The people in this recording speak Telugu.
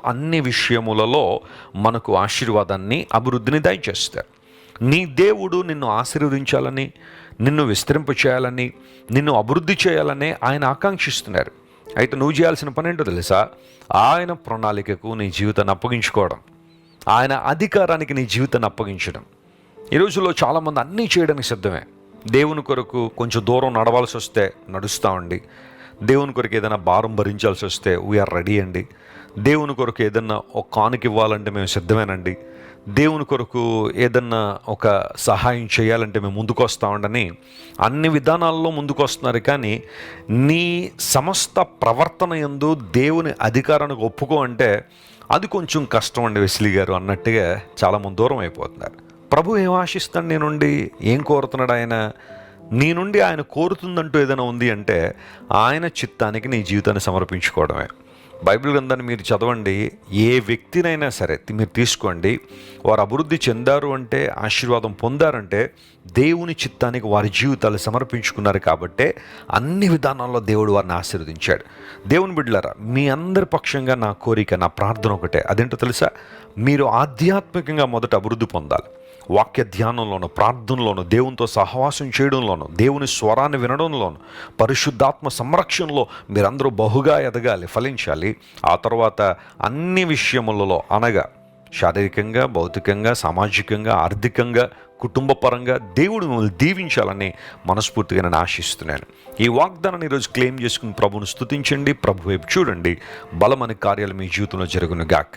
అన్ని విషయములలో మనకు ఆశీర్వాదాన్ని, అభివృద్ధిని దయచేస్తారు. నీ దేవుడు నిన్ను ఆశీర్వదించాలని, నిన్ను విస్తరింప చేయాలని, నిన్ను అభివృద్ధి చేయాలని ఆయన ఆకాంక్షిస్తున్నారు. అయితే నువ్వు చేయాల్సిన పని ఏంటో తెలుసా? ఆయన ప్రణాళికకు నీ జీవితాన్ని అప్పగించుకోవడం, ఆయన అధికారానికి నీ జీవితాన్ని అప్పగించడం. ఈ రోజుల్లో చాలామంది అన్నీ చేయడానికి సిద్ధమే. దేవుని కొరకు కొంచెం దూరం నడవాల్సి వస్తే నడుస్తామండి. దేవుని కొరకు ఏదైనా భారం భరించాల్సి వస్తే వీఆర్ రెడీ అండి. దేవుని కొరకు ఏదన్నా ఒక కానుక ఇవ్వాలంటే మేము సిద్ధమేనండి. దేవుని కొరకు ఏదన్నా ఒక సహాయం చేయాలంటే మేము ముందుకు వస్తామండి. అన్ని విధానాల్లో ముందుకు వస్తున్నారు. కానీ నీ సమస్త ప్రవర్తన యందు దేవుని అధికారానికి ఒప్పుకో అంటే అది కొంచెం కష్టం అండి వెస్లీ గారు అన్నట్టుగా చాలామంది దూరం అయిపోతున్నారు. ప్రభు ఏం ఆశిస్తాడు నీ నుండి? ఏం కోరుతున్నాడు ఆయన? నీ నుండి ఆయన కోరుతుందంటూ ఏదైనా ఉంది అంటే ఆయన చిత్తానికి నీ జీవితాన్ని సమర్పించుకోవడమే. బైబిల్ గ్రంథాన్ని మీరు చదవండి. ఏ వ్యక్తినైనా సరే మీరు తీసుకోండి, వారు అభివృద్ధి చెందారు అంటే, ఆశీర్వాదం పొందారంటే దేవుని చిత్తానికి వారి జీవితాలు సమర్పించుకున్నారు. కాబట్టే అన్ని విధానాల్లో దేవుడు వారిని ఆశీర్వదించాడు. దేవుని బిడ్డలారా, మీ అందరి పక్షంగా నా కోరిక, నా ప్రార్థన ఒకటే. అదేంటో తెలుసా? మీరు ఆధ్యాత్మికంగా మొదట అభివృద్ధి పొందాలి. వాక్య ధ్యానంలోను, ప్రార్థనలోను, దేవునితో సహవాసం చేయడంలోను, దేవుని స్వరాన్ని వినడంలోను, పరిశుద్ధాత్మ సంరక్షణలో మీరందరూ బహుగా ఎదగాలి, ఫలించాలి. ఆ తర్వాత అన్ని విషయములలో అనగా శారీరకంగా, భౌతికంగా, సామాజికంగా, ఆర్థికంగా, కుటుంబపరంగా దేవుడు మిమ్మల్ని దీవించాలని మనస్ఫూర్తిగా నేను ఆశిస్తున్నాను. ఈ వాగ్దానాన్ని ఈరోజు క్లెయిమ్ చేసుకుని ప్రభువును స్తుతించండి, ప్రభు వైపు చూడండి. బలమైన కార్యాలు మీ జీవితంలో జరుగును గాక.